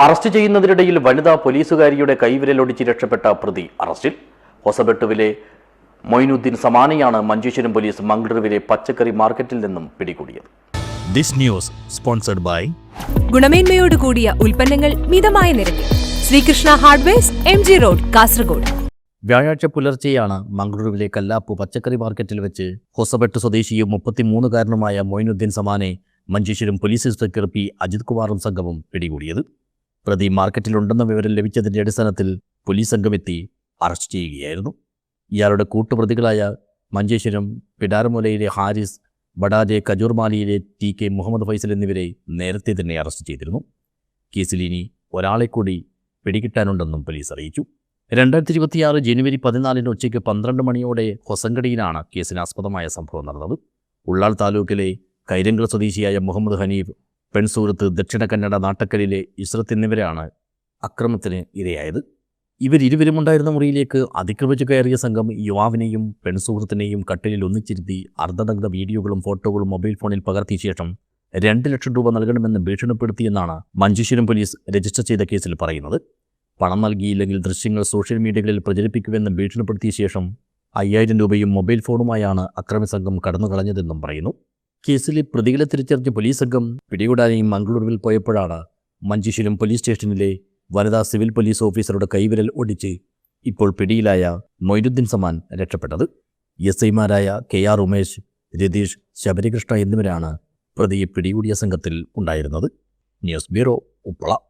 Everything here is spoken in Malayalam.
അറസ്റ്റ് ചെയ്യുന്നതിനിടയിൽ വനിതാ പോലീസുകാരിയുടെ കൈവിരലൊടിച്ച് രക്ഷപ്പെട്ട പ്രതി അറസ്റ്റിൽ. ഹൊസബെട്ടുവിലെ മൊയ്നുദ്ദീൻ സമാനെയാണ് മഞ്ചേശ്വരം പോലീസ് മംഗളൂരുവിലെ പച്ചക്കറി മാർക്കറ്റിൽ നിന്നും പിടികൂടിയത്. This news sponsored by ഗുണമേന്മയോട് കൂടിയ ഉൽപ്പന്നങ്ങൾ മിതമായ നിരക്കിൽ Sreekrishna hardwares MG road Kasaragod. വ്യാഴാഴ്ച പുലർച്ചെയാണ് മംഗളൂരുവിലെ കല്ലാപ്പു പച്ചക്കറി മാർക്കറ്റിൽ വെച്ച് ഹൊസബെട്ട് സ്വദേശിയും 33കാരനുമായ മൊയ്നുദ്ദീൻ സമാനെ Manjeshwaram police inspector P Ajith കുമാറും സംഘവും പിടികൂടിയത്. പ്രതി മാർക്കറ്റിലുണ്ടെന്ന വിവരം ലഭിച്ചതിന്റെ അടിസ്ഥാനത്തിൽ പോലീസ് സംഘം എത്തി അറസ്റ്റ് ചെയ്യുകയായിരുന്നു. ഇയാളുടെ കൂട്ടുപ്രതികളായ മഞ്ചേശ്വരം പിടാരമൂലയിലെ ഹാരിസ്, ബഡാജെ കജൂർമാലിയിലെ TK മുഹമ്മദ് ഫൈസൽ എന്നിവരെ നേരത്തെ തന്നെ അറസ്റ്റ് ചെയ്തിരുന്നു. കേസിൽ ഇനി ഒരാളെ കൂടി പിടികിട്ടാനുണ്ടെന്നും പോലീസ് അറിയിച്ചു. 2026 ജനുവരി 14 ഉച്ചയ്ക്ക് 12 മണിയോടെ ഹൊസങ്കടിയിലാണ് കേസിനാസ്പദമായ സംഭവം നടന്നത്. ഉള്ളാൾ താലൂക്കിലെ കൈരങ്കൽ സ്വദേശിയായ മുഹമ്മദ് ഹനീഫ്, പെൺസുഹൃത്ത് ദക്ഷിണ കന്നഡ നാട്ടക്കലിലെ ഇസ്രത്ത് എന്നിവരാണ് അക്രമത്തിന് ഇരയായത്. ഇവരിരുവരുമുണ്ടായിരുന്ന മുറിയിലേക്ക് അതിക്രമിച്ചു കയറിയ സംഘം യുവാവിനെയും പെൺസുഹൃത്തിനെയും കട്ടിലിൽ ഒന്നിച്ചിരുത്തി അർദ്ധദഗ്ധ വീഡിയോകളും ഫോട്ടോകളും മൊബൈൽ ഫോണിൽ പകർത്തിയ ശേഷം 2 ലക്ഷം രൂപ നൽകണമെന്ന് ഭീഷണിപ്പെടുത്തിയെന്നാണ് മഞ്ചേശ്വരം പോലീസ് രജിസ്റ്റർ ചെയ്ത കേസിൽ പറയുന്നത്. പണം നൽകിയില്ലെങ്കിൽ ദൃശ്യങ്ങൾ സോഷ്യൽ മീഡിയകളിൽ പ്രചരിപ്പിക്കുമെന്ന് ഭീഷണിപ്പെടുത്തിയ ശേഷം 5000 രൂപയും മൊബൈൽ ഫോണുമായാണ് അക്രമി സംഘം കടന്നുകളഞ്ഞതെന്നും പറയുന്നു. കേസിലെ പ്രതികളെ തിരിച്ചറിഞ്ഞ് പോലീസ് സംഘം പിടികൂടാനായി മംഗളൂരുവിൽ പോയപ്പോഴാണ് മഞ്ചേശ്വരം പോലീസ് സ്റ്റേഷനിലെ വനിതാ സിവിൽ പോലീസ് ഓഫീസറുടെ കൈവിരൽ ഒടിച്ച് ഇപ്പോൾ പിടിയിലായ മൊയ്നുദ്ദീൻ സമാൻ രക്ഷപ്പെട്ടത്. SIമാരായ KR ഉമേഷ്, രതീഷ്, ശബരികൃഷ്ണ എന്നിവരാണ് പ്രതിയെ പിടികൂടിയ സംഘത്തിൽ ഉണ്ടായിരുന്നത്. News bureau, Uppala.